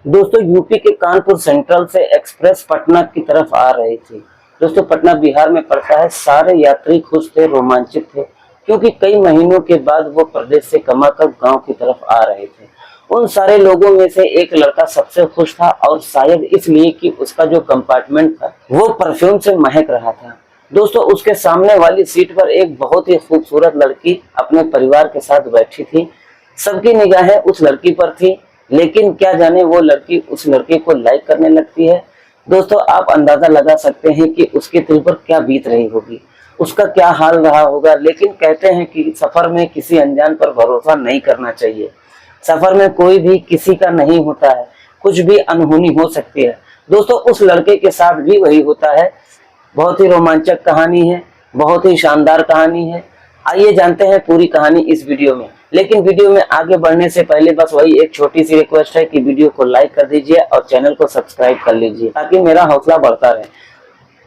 दोस्तों यूपी के कानपुर सेंट्रल से एक्सप्रेस पटना की तरफ आ रही थी। दोस्तों पटना बिहार में पड़ता है। सारे यात्री खुश थे, रोमांचित थे, क्योंकि कई महीनों के बाद वो प्रदेश से कमाकर गांव की तरफ आ रहे थे। उन सारे लोगों में से एक लड़का सबसे खुश था, और शायद इसलिए कि उसका जो कंपार्टमेंट था वो परफ्यूम से महक रहा था। दोस्तों उसके सामने वाली सीट पर एक बहुत ही खूबसूरत लड़की अपने परिवार के साथ बैठी थी। सबकी निगाहें उस लड़की पर थी, लेकिन क्या जाने वो लड़की उस लड़के को लाइक करने लगती है। दोस्तों आप अंदाजा लगा सकते हैं कि उसके दिल पर क्या बीत रही होगी, उसका क्या हाल रहा होगा। लेकिन कहते हैं कि सफर में किसी अनजान पर भरोसा नहीं करना चाहिए। सफर में कोई भी किसी का नहीं होता है, कुछ भी अनहोनी हो सकती है। दोस्तों उस लड़के के साथ भी वही होता है। बहुत ही रोमांचक कहानी है, बहुत ही शानदार कहानी है। आइए जानते हैं पूरी कहानी इस वीडियो में। लेकिन वीडियो में आगे बढ़ने से पहले बस वही एक छोटी सी रिक्वेस्ट है कि वीडियो को लाइक कर दीजिए और चैनल को सब्सक्राइब कर लीजिए, ताकि मेरा हौसला बढ़ता रहे।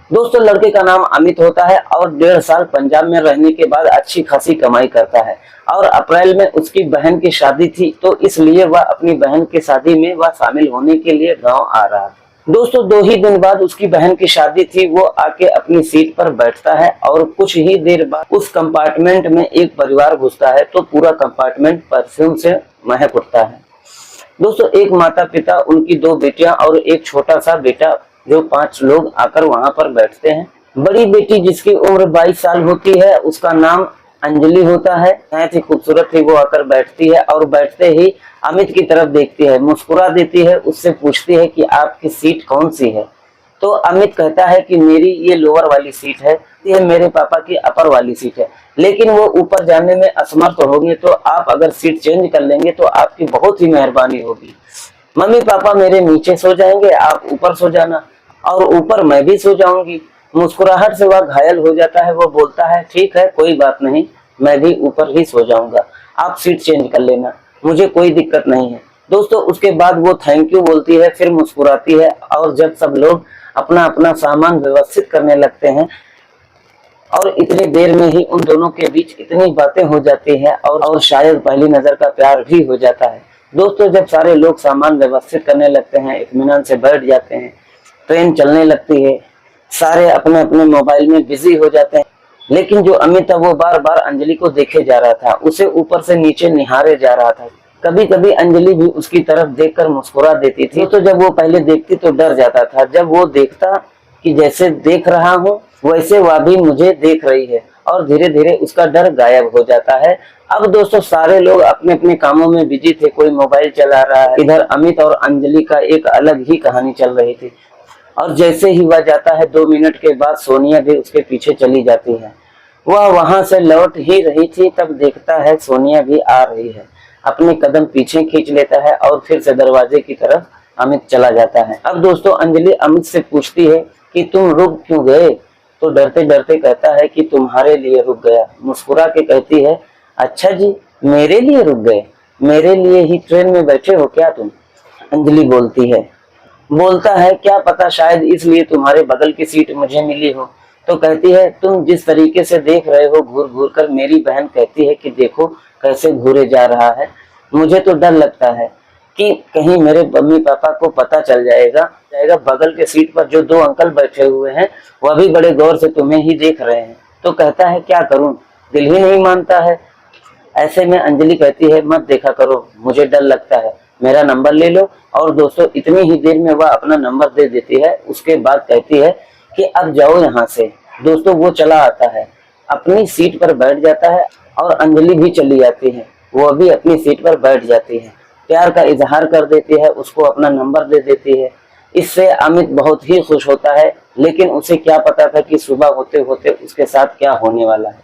दोस्तों लड़के का नाम अमित होता है और 1.5 साल पंजाब में रहने के बाद अच्छी खासी कमाई करता है। और अप्रैल में उसकी बहन की शादी थी, तो इसलिए वह अपनी बहन की शादी में वह शामिल होने के लिए गाँव आ रहा था। दोस्तों 2 ही दिन बाद उसकी बहन की शादी थी। वो आके अपनी सीट पर बैठता है और कुछ ही देर बाद उस कंपार्टमेंट में एक परिवार घुसता है, तो पूरा कंपार्टमेंट परफ्यूम से महक उठता है। दोस्तों एक माता पिता, उनकी 2 बेटियां और एक छोटा सा बेटा, जो 5 लोग आकर वहां पर बैठते हैं। बड़ी बेटी जिसकी उम्र 22 साल होती है, उसका नाम अंजलि होता है। बहुत ही खूबसूरत थी। वो आकर बैठती है और बैठते ही अमित की तरफ देखती है, मुस्कुरा देती है, उससे पूछती है कि आपकी सीट कौन सी है। तो अमित कहता है कि मेरी ये लोअर वाली सीट है, ये मेरे पापा की अपर वाली सीट है, लेकिन वो ऊपर जाने में असमर्थ होंगे, तो आप अगर सीट चेंज कर लेंगे तो आपकी बहुत ही मेहरबानी होगी। मम्मी पापा मेरे नीचे सो जाएंगे, आप ऊपर सो जाना, और ऊपर मैं भी सो जाऊंगी। मुस्कुराहट से वह घायल हो जाता है। वो बोलता है ठीक है, कोई बात नहीं, मैं भी ऊपर ही सो जाऊंगा, आप सीट चेंज कर लेना, मुझे कोई दिक्कत नहीं है। दोस्तों उसके बाद वो थैंक यू बोलती है, फिर मुस्कुराती है। और जब सब लोग अपना अपना सामान व्यवस्थित करने लगते हैं, और इतनी देर में ही उन दोनों के बीच इतनी बातें हो जाती हैं, और शायद पहली नजर का प्यार भी हो जाता है। दोस्तों जब सारे लोग सामान व्यवस्थित करने लगते हैं, इत्मीनान से बैठ जाते हैं, ट्रेन चलने लगती है, सारे अपने अपने मोबाइल में बिजी हो जाते हैं। लेकिन जो अमित था वो बार बार अंजलि को देखे जा रहा था, उसे ऊपर से नीचे निहारे जा रहा था। कभी कभी अंजलि भी उसकी तरफ देखकर मुस्कुरा देती थी। तो जब वो पहले देखती तो डर जाता था, जब वो देखता कि जैसे देख रहा हूँ वैसे वह भी मुझे देख रही है, और धीरे धीरे उसका डर गायब हो जाता है। अब दोस्तों सारे लोग अपने अपने कामों में बिजी थे, कोई मोबाइल चला रहा है, इधर अमित और अंजलि का एक अलग ही कहानी चल रही थी। और जैसे ही वह जाता है 2 मिनट के बाद सोनिया भी उसके पीछे चली जाती है। वह वहां से लौट ही रही थी, तब देखता है सोनिया भी आ रही है। अपने कदम पीछे खींच लेता है और फिर से दरवाजे की तरफ अमित चला जाता है। अब दोस्तों अंजलि अमित से पूछती है कि तुम रुक क्यों गए। तो डरते डरते कहता है कि तुम्हारे लिए रुक गया। मुस्कुरा के कहती है अच्छा जी, मेरे लिए रुक गए, मेरे लिए ही ट्रेन में बैठे हो क्या तुम। अंजलि बोलता है क्या पता, शायद इसलिए तुम्हारे बगल की सीट मुझे मिली हो। तो कहती है तुम जिस तरीके से देख रहे हो घूर घूर कर, मेरी बहन कहती है कि देखो कैसे घूरे जा रहा है, मुझे तो डर लगता है कि कहीं मेरे मम्मी पापा को पता चल जाएगा। बगल के सीट पर जो 2 अंकल बैठे हुए हैं वह भी बड़े गौर से तुम्हें ही देख रहे हैं। तो कहता है क्या करूं, दिल ही नहीं मानता है। ऐसे में अंजलि कहती है मत देखा करो, मुझे डर लगता है, मेरा नंबर ले लो। और दोस्तों इतनी ही देर में वह अपना नंबर दे देती है। उसके बाद कहती है कि अब जाओ यहाँ से। दोस्तों वो चला आता है, अपनी सीट पर बैठ जाता है, और अंजलि भी चली जाती है, वो भी अपनी सीट पर बैठ जाती है, प्यार का इजहार कर देती है, उसको अपना नंबर दे देती है। इससे अमित बहुत ही खुश होता है, लेकिन उसे क्या पता था कि सुबह होते होते उसके साथ क्या होने वाला है।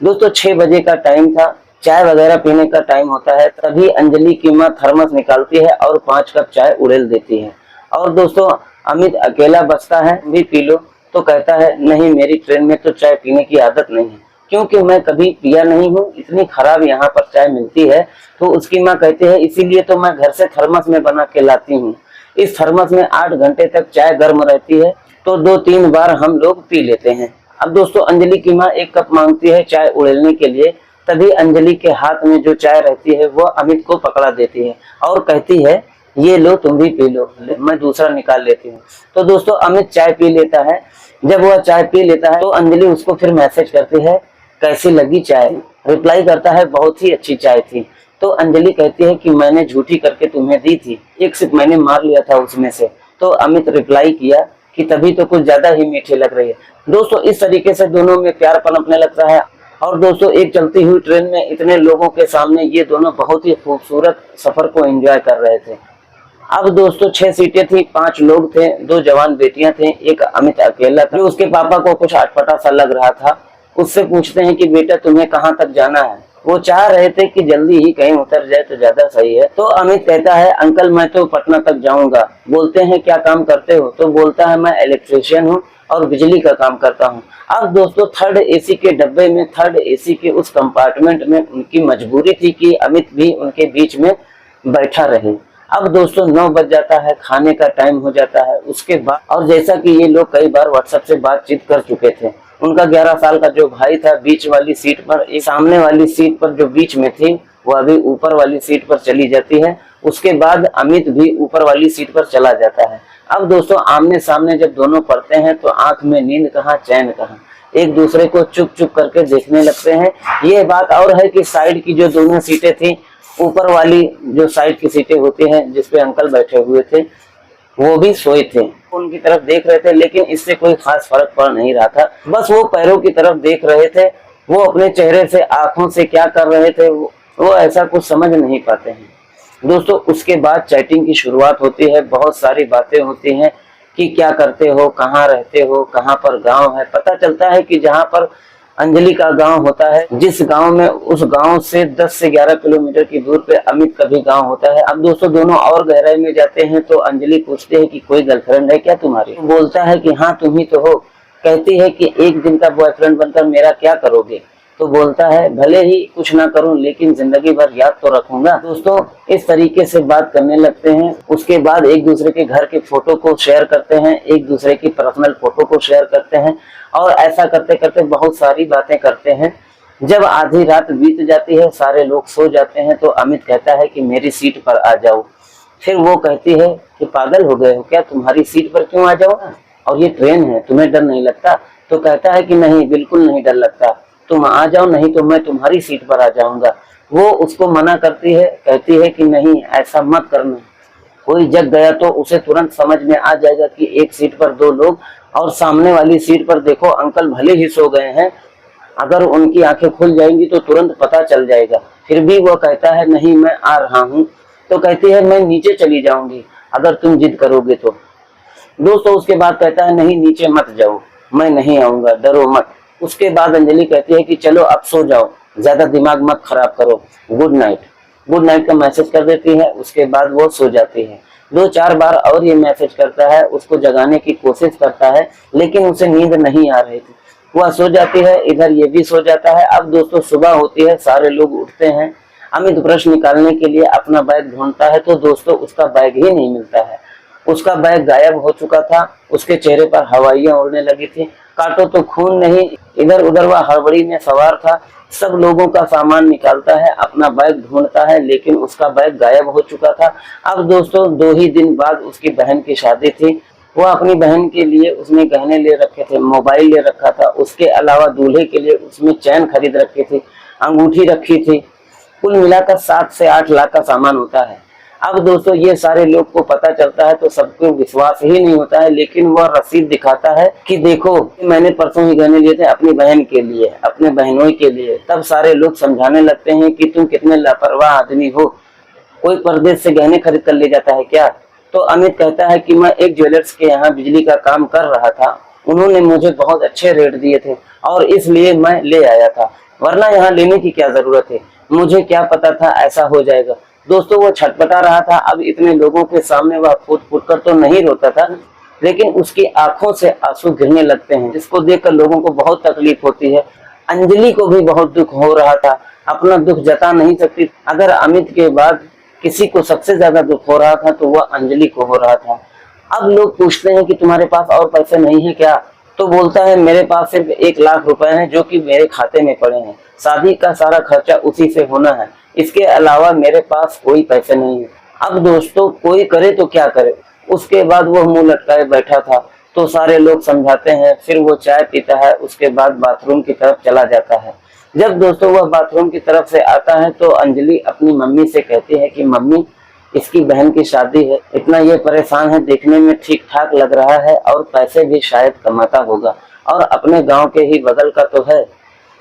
दोस्तों 6 बजे का टाइम था, चाय वगैरह पीने का टाइम होता है। तभी अंजलि की माँ थर्मस निकालती है और 5 कप चाय उड़ेल देती है। और दोस्तों अमित अकेला बचता है, भी पी लो। तो कहता है नहीं, मेरी ट्रेन में तो चाय पीने की आदत नहीं है, क्योंकि मैं कभी पिया नहीं हूँ, इतनी खराब यहाँ पर चाय मिलती है। तो उसकी माँ कहती है इसीलिए तो मैं घर से थर्मस में बना के लाती हूँ, इस थर्मस में 8 घंटे तक चाय गर्म रहती है, तो 2-3 बार हम लोग पी लेते हैं। अब दोस्तों अंजलि की माँ 1 कप मांगती है चाय उड़ेलने के लिए। तभी अंजलि के हाथ में जो चाय रहती है वो अमित को पकड़ा देती है और कहती है ये लो तुम भी पी लो, मैं दूसरा निकाल लेती हूँ। तो दोस्तों अमित चाय पी लेता है। जब वह चाय पी लेता है तो अंजलि उसको फिर मैसेज करती है कैसी लगी चाय। रिप्लाई करता है बहुत ही अच्छी चाय थी। तो अंजलि कहती है कि मैंने झूठी करके तुम्हें दी थी, एक सिप मैंने मार लिया था उसमें से। तो अमित रिप्लाई किया कि तभी तो कुछ ज्यादा ही मीठी लग रही है। दोस्तों इस तरीके से दोनों में प्यार पनपने लगता है। और दोस्तों एक चलती हुई ट्रेन में इतने लोगों के सामने ये दोनों बहुत ही खूबसूरत सफर को एंजॉय कर रहे थे। अब दोस्तों 6 सीटें थी, 5 लोग थे, 2 जवान बेटियां थे, एक अमित अकेला था जो उसके पापा को कुछ अटपटा सा लग रहा था। उससे पूछते हैं कि बेटा तुम्हें कहाँ तक जाना है। वो चाह रहे थे कि जल्दी ही कहीं उतर जाए तो ज्यादा सही है। तो अमित कहता है अंकल मैं तो पटना तक जाऊंगा। बोलते हैं क्या काम करते हो। तो बोलता है मैं इलेक्ट्रिशियन हूँ और बिजली का काम करता हूँ। अब दोस्तों थर्ड एसी के डब्बे में, थर्ड एसी के उस कंपार्टमेंट में उनकी मजबूरी थी कि अमित भी उनके बीच में बैठा रहे। अब दोस्तों 9 बज जाता है, खाने का टाइम हो जाता है। उसके बाद और जैसा कि ये लोग कई बार व्हाट्सएप से बातचीत कर चुके थे, उनका 11 साल का जो भाई था बीच वाली सीट पर, एक सामने वाली सीट पर जो बीच में थी वो अभी ऊपर वाली सीट पर चली जाती है। उसके बाद अमित भी ऊपर वाली सीट पर चला जाता है। अब दोस्तों आमने सामने जब दोनों पढ़ते हैं तो आंख में नींद कहाँ चैन कहाँ, एक दूसरे को चुप चुप करके देखने लगते हैं। ये बात और है कि साइड की जो दोनों सीटें थी, ऊपर वाली जो साइड की सीटें होती हैं जिसपे अंकल बैठे हुए थे वो भी सोए थे, उनकी तरफ देख रहे थे। लेकिन इससे कोई खास फर्क पड़ नहीं रहा था, बस वो पैरों की तरफ देख रहे थे। वो अपने चेहरे से, आंखों से क्या कर रहे थे वो ऐसा कुछ समझ नहीं पाते हैं। दोस्तों उसके बाद चैटिंग की शुरुआत होती है। बहुत सारी बातें होती हैं कि क्या करते हो, कहाँ रहते हो, कहाँ पर गांव है। पता चलता है कि जहाँ पर अंजलि का गांव होता है, जिस गांव में, उस गांव से 10 से 11 किलोमीटर की दूर पे अमित का भी गांव होता है। अब दोस्तों दोनों और गहराई में जाते हैं तो अंजलि पूछते है कि कोई गर्लफ्रेंड है क्या तुम्हारी। तो बोलता है कि हाँ तुम ही तो हो। कहती है कि एक दिन का बॉयफ्रेंड बनकर मेरा क्या करोगे। तो बोलता है भले ही कुछ ना करूं लेकिन जिंदगी भर याद तो रखूंगा। दोस्तों इस तरीके से बात करने लगते हैं। उसके बाद एक दूसरे के घर के फोटो को शेयर करते हैं, एक दूसरे की पर्सनल फोटो को शेयर करते हैं और ऐसा करते करते बहुत सारी बातें करते हैं। जब आधी रात बीत जाती है, सारे लोग सो जाते हैं, तो अमित कहता है कि मेरी सीट पर आ जाओ। फिर वो कहती है कि पागल हो गए हो क्या, तुम्हारी सीट पर क्यों आ जाओ, और ये ट्रेन है, तुम्हें डर नहीं लगता। तो कहता है कि नहीं बिल्कुल नहीं डर लगता, तुम आ जाओ नहीं तो मैं तुम्हारी सीट पर आ जाऊंगा। वो उसको मना करती है, कहती है कि नहीं ऐसा मत करना, कोई जग गया तो उसे तुरंत समझ में आ जाएगा कि एक सीट पर 2 लोग, और सामने वाली सीट पर देखो अंकल भले ही सो गए हैं, अगर उनकी आंखें खुल जाएंगी तो तुरंत पता चल जाएगा। फिर भी वो कहता है नहीं मैं आ रहा हूँ। तो कहती है मैं नीचे चली जाऊंगी अगर तुम जिद करोगे तो। दोस्तों उसके बाद कहता है नहीं नीचे मत जाओ, मैं नहीं आऊंगा, डरो मत। उसके बाद अंजलि कहती है कि चलो अब सो जाओ, ज्यादा दिमाग मत खराब करो, गुड नाइट। गुड नाइट का मैसेज कर देती है। उसके बाद वो सो जाती है। 2-4 बार और ये मैसेज करता है, उसको जगाने की कोशिश करता है लेकिन उसे नींद नहीं आ रही थी, वह सो जाती है, इधर ये भी सो जाता है। अब दोस्तों सुबह होती है, सारे लोग उठते हैं। अमित ब्रश निकालने के लिए अपना बैग ढूंढता है तो दोस्तों उसका बैग ही नहीं मिलता है। उसका बैग गायब हो चुका था, उसके चेहरे पर हवाइयां उड़ने लगी थी। काटो तो खून नहीं, इधर उधर वह हड़बड़ी में सवार था। सब लोगों का सामान निकालता है, अपना बैग ढूंढता है लेकिन उसका बैग गायब हो चुका था। अब दोस्तों 2 ही दिन बाद उसकी बहन की शादी थी। वो अपनी बहन के लिए उसने गहने ले रखे थे, मोबाइल ले रखा था, उसके अलावा दूल्हे के लिए उसमें चैन खरीद रखी थी, अंगूठी रखी थी। कुल मिलाकर 7 से 8 लाख का सामान होता है। अब दोस्तों ये सारे लोग को पता चलता है तो सबको विश्वास ही नहीं होता है, लेकिन वह रसीद दिखाता है कि देखो मैंने परसों ही गहने लिए थे अपनी बहन के लिए, अपने बहनों के लिए। तब सारे लोग समझाने लगते हैं कि तुम कितने लापरवाह आदमी हो, कोई परदेश से गहने खरीद कर ले जाता है क्या। तो अमित कहता है कि मैं एक ज्वेलर्स के यहाँ बिजली का काम कर रहा था, उन्होंने मुझे बहुत अच्छे रेट दिए थे और इसलिए मैं ले आया था, वरना यहाँ लेने की क्या जरूरत है, मुझे क्या पता था ऐसा हो जाएगा। दोस्तों वो छटपटा रहा था। अब इतने लोगों के सामने वह फूट फूट कर तो नहीं रोता था, लेकिन उसकी आंखों से आंसू गिरने लगते हैं, जिसको देखकर लोगों को बहुत तकलीफ होती है। अंजलि को भी बहुत दुख हो रहा था, अपना दुख जता नहीं सकती। अगर अमित के बाद किसी को सबसे ज्यादा दुख हो रहा था तो वह अंजलि को हो रहा था। अब लोग पूछते हैं कि तुम्हारे पास और पैसे नहीं है क्या। तो बोलता है मेरे पास सिर्फ 1 लाख रुपए हैं जो कि मेरे खाते में पड़े हैं, शादी का सारा खर्चा उसी से होना है, इसके अलावा मेरे पास कोई पैसे नहीं है। अब दोस्तों कोई करे तो क्या करे, उसके बाद वो मुंह लटकाए बैठा था। तो सारे लोग समझाते हैं, फिर वो चाय पीता है, उसके बाद बाथरूम की तरफ चला जाता है। जब दोस्तों वह बाथरूम की तरफ से आता है तो अंजलि अपनी मम्मी से कहती है कि मम्मी, इसकी बहन की शादी है, इतना ये परेशान है, देखने में ठीक ठाक लग रहा है और पैसे भी शायद कमाता होगा, और अपने गांव के ही बगल का तो है,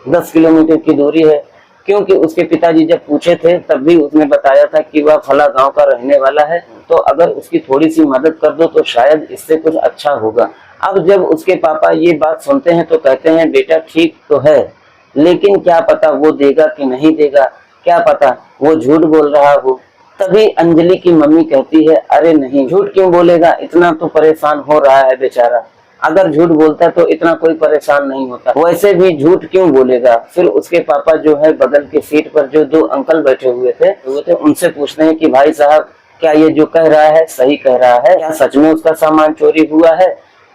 10 किलोमीटर की दूरी है। क्योंकि उसके पिताजी जब पूछे थे तब भी उसने बताया था कि वह फला गांव का रहने वाला है, तो अगर उसकी थोड़ी सी मदद कर दो तो शायद इससे कुछ अच्छा होगा। अब जब उसके पापा ये बात सुनते हैं तो कहते हैं, बेटा ठीक तो है, लेकिन क्या पता वो देगा कि नहीं देगा, क्या पता वो झूठ बोल रहा हो। तभी अंजलि की मम्मी कहती है, अरे नहीं, झूठ क्यों बोलेगा, इतना तो परेशान हो रहा है बेचारा, अगर झूठ बोलता तो इतना कोई परेशान नहीं होता, वैसे भी झूठ क्यों बोलेगा। फिर उसके पापा जो है बगल की सीट पर जो 2 अंकल बैठे हुए थे उनसे पूछते हैं कि भाई साहब, क्या ये जो कह रहा है सही कह रहा है, क्या सच में उसका सामान चोरी हुआ है।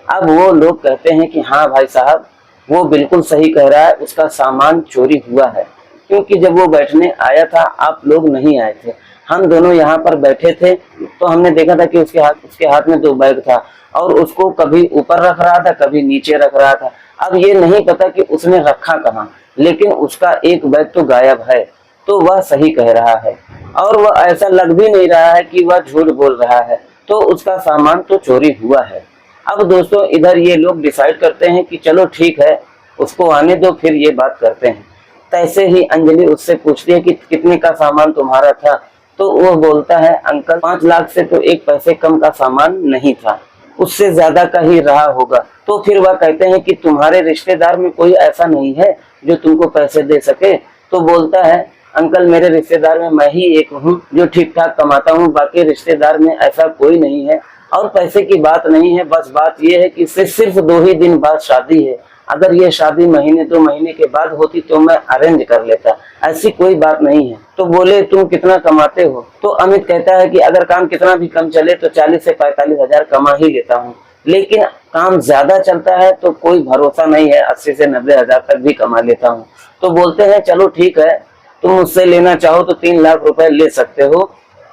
अब वो लोग कहते हैं कि हाँ भाई साहब, वो बिल्कुल सही कह रहा है, उसका सामान चोरी हुआ है, क्योंकि जब वो बैठने आया था आप लोग नहीं आए थे, हम दोनों यहाँ पर बैठे थे, तो हमने देखा था कि उसके हाथ में 2 बैग था, और उसको कभी ऊपर रख रहा था, कभी नीचे रख रहा था। अब ये नहीं पता कि उसने रखा कहाँ, लेकिन उसका एक बैग तो गायब है, तो वह सही कह रहा है, और वह ऐसा लग भी नहीं रहा है कि वह झूठ बोल रहा है, तो उसका सामान तो चोरी हुआ है। अब दोस्तों इधर ये लोग डिसाइड करते हैं कि चलो ठीक है, उसको आने दो, फिर ये बात करते हैं। तैसे ही अंजलि उससे पूछती है कि कितने का सामान तुम्हारा था, तो वो बोलता है, अंकल 5 लाख से तो 1 पैसे कम का सामान नहीं था, उससे ज्यादा का ही रहा होगा। तो फिर वह कहते हैं कि तुम्हारे रिश्तेदार में कोई ऐसा नहीं है जो तुमको पैसे दे सके। तो बोलता है, अंकल मेरे रिश्तेदार में मैं ही एक हूँ जो ठीक ठाक कमाता हूँ, बाकी रिश्तेदार में ऐसा कोई नहीं है, और पैसे की बात नहीं है, बस बात यह है कि सिर्फ 2 ही दिन बाद शादी है, अगर ये शादी महीने 2 महीने के बाद होती तो मैं अरेंज कर लेता, ऐसी कोई बात नहीं है। तो बोले, तुम कितना कमाते हो। तो अमित कहता है कि अगर काम कितना भी कम चले तो 40 से 45 हजार कमा ही लेता हूँ, लेकिन काम ज्यादा चलता है तो कोई भरोसा नहीं है, 80 से 90 हजार तक भी कमा लेता हूँ। तो बोलते हैं, चलो ठीक है, तुम मुझसे लेना चाहो तो 3 लाख रुपए ले सकते हो,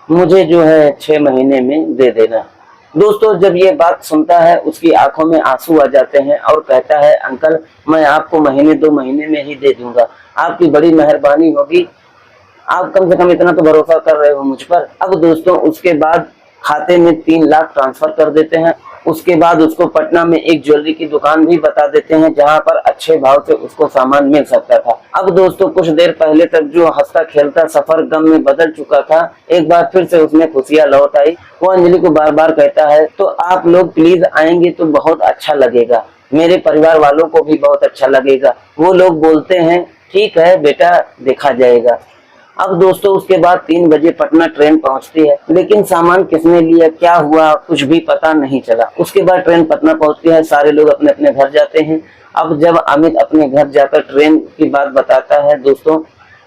मुझे जो है 6 महीने में दे देना। दोस्तों जब ये बात सुनता है उसकी आंखों में आंसू आ जाते हैं और कहता है, अंकल मैं आपको महीने 2 महीने में ही दे दूंगा, आपकी बड़ी मेहरबानी होगी, आप कम से कम इतना तो भरोसा कर रहे हो मुझ पर। अब दोस्तों उसके बाद खाते में 3 लाख ट्रांसफर कर देते हैं। उसके बाद उसको पटना में एक ज्वेलरी की दुकान भी बता देते हैं जहां पर अच्छे भाव से उसको सामान मिल सकता था। अब दोस्तों कुछ देर पहले तक जो हंसता खेलता सफर गम में बदल चुका था, एक बार फिर से उसमें खुशियां लौट आई। वो अंजलि को बार बार कहता है, तो आप लोग प्लीज आएंगे तो बहुत अच्छा लगेगा, मेरे परिवार वालों को भी बहुत अच्छा लगेगा। वो लोग बोलते हैं, ठीक है बेटा, देखा जाएगा। अब दोस्तों उसके बाद 3 बजे पटना ट्रेन पहुंचती है, लेकिन सामान किसने लिया, क्या हुआ, कुछ भी पता नहीं चला। उसके बाद ट्रेन पटना पहुंचती है, सारे लोग अपने अपने घर जाते हैं। अब जब अमित अपने घर जाकर ट्रेन की बात बताता है दोस्तों,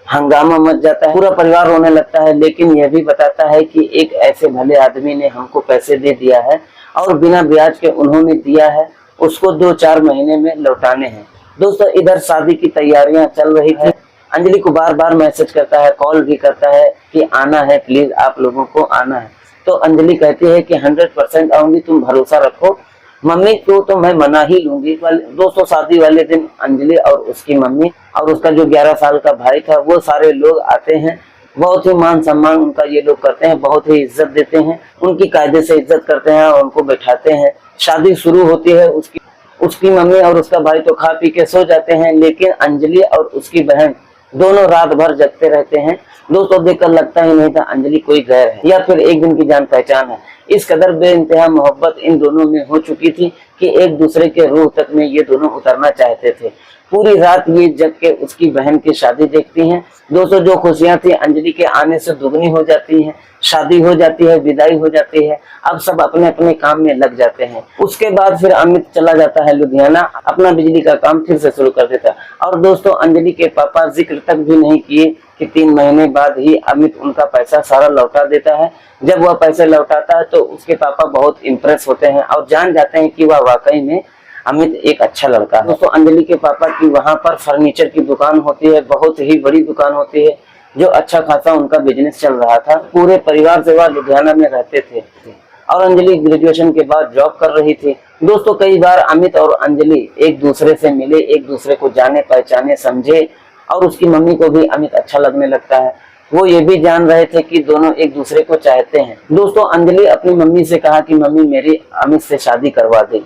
हंगामा मच जाता है, पूरा परिवार रोने लगता है, लेकिन यह भी बताता है कि एक ऐसे भले आदमी ने हमको पैसे दे दिया है और बिना ब्याज के उन्होंने दिया है, उसको 2-4 महीने में लौटाने हैं। दोस्तों इधर शादी की तैयारियां चल रही थी। अंजलि को बार बार मैसेज करता है, कॉल भी करता है कि आना है, प्लीज आप लोगों को आना है। तो अंजलि कहती है कि 100% आऊंगी, तुम भरोसा रखो, मम्मी को तो मैं मना ही लूंगी। दोस्तों शादी वाले दिन अंजलि और उसकी मम्मी और उसका जो 11 साल का भाई था, वो सारे लोग आते हैं। बहुत ही मान सम्मान उनका ये लोग करते हैं, बहुत ही इज्जत देते हैं, उनकी कायदे से इज्जत करते हैं और उनको बैठाते हैं। शादी शुरू होती है, उसकी मम्मी और उसका भाई तो खा पी के सो जाते हैं, लेकिन अंजलि और उसकी बहन दोनों रात भर जगते रहते हैं। दोस्तों देखकर लगता ही नहीं था अंजलि कोई गैर है या फिर एक दिन की जान पहचान है। इस कदर बेइंतहा मोहब्बत इन दोनों में हो चुकी थी कि एक दूसरे के रूह तक में ये दोनों उतरना चाहते थे। पूरी रात ये जग के उसकी बहन की शादी देखती हैं। दोस्तों जो खुशियां थी अंजलि के आने से दुगनी हो जाती हैं। शादी हो जाती है, विदाई हो जाती है, अब सब अपने अपने काम में लग जाते हैं। उसके बाद फिर अमित चला जाता है लुधियाना, अपना बिजली का काम फिर से शुरू कर देता है। और दोस्तों अंजलि के पापा जिक्र तक भी नहीं किए कि 3 महीने बाद ही अमित उनका पैसा सारा लौटा देता है। जब वह पैसे लौटाता है तो उसके पापा बहुत इम्प्रेस होते हैं और जान जाते हैं कि वह वाकई में अमित एक अच्छा लड़का है। दोस्तों अंजलि के पापा की वहां पर फर्नीचर की दुकान होती है, बहुत ही बड़ी दुकान होती है। जो अच्छा खासा उनका बिजनेस चल रहा था। पूरे परिवार से वह लुधियाना में रहते थे और अंजलि ग्रेजुएशन के बाद जॉब कर रही थी। दोस्तों कई बार अमित और अंजलि एक दूसरे से मिले, एक दूसरे को जाने पहचाने समझे और उसकी मम्मी को भी अमित अच्छा लगने लगता है। वो ये भी जान रहे थे कि दोनों एक दूसरे को चाहते हैं। दोस्तों अंजलि अपनी मम्मी से कहा कि मम्मी मेरी अमित से शादी करवा दे।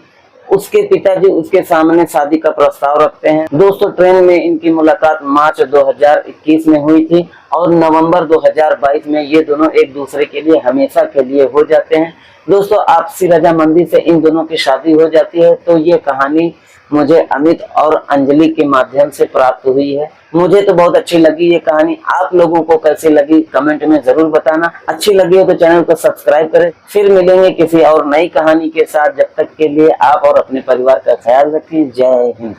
उसके पिताजी उसके सामने शादी का प्रस्ताव रखते हैं। दोस्तों ट्रेन में इनकी मुलाकात मार्च 2021 में हुई थी और नवंबर 2022 में ये दोनों एक दूसरे के लिए हमेशा के लिए हो जाते हैं। दोस्तों आपसी रजामंदी से इन दोनों की शादी हो जाती है। तो ये कहानी मुझे अमित और अंजलि के माध्यम से प्राप्त हुई है। मुझे तो बहुत अच्छी लगी ये कहानी। आप लोगों को कैसी लगी कमेंट में जरूर बताना। अच्छी लगी हो तो चैनल को सब्सक्राइब करें। फिर मिलेंगे किसी और नई कहानी के साथ। जब तक के लिए आप और अपने परिवार का ख्याल रखें। जय हिंद।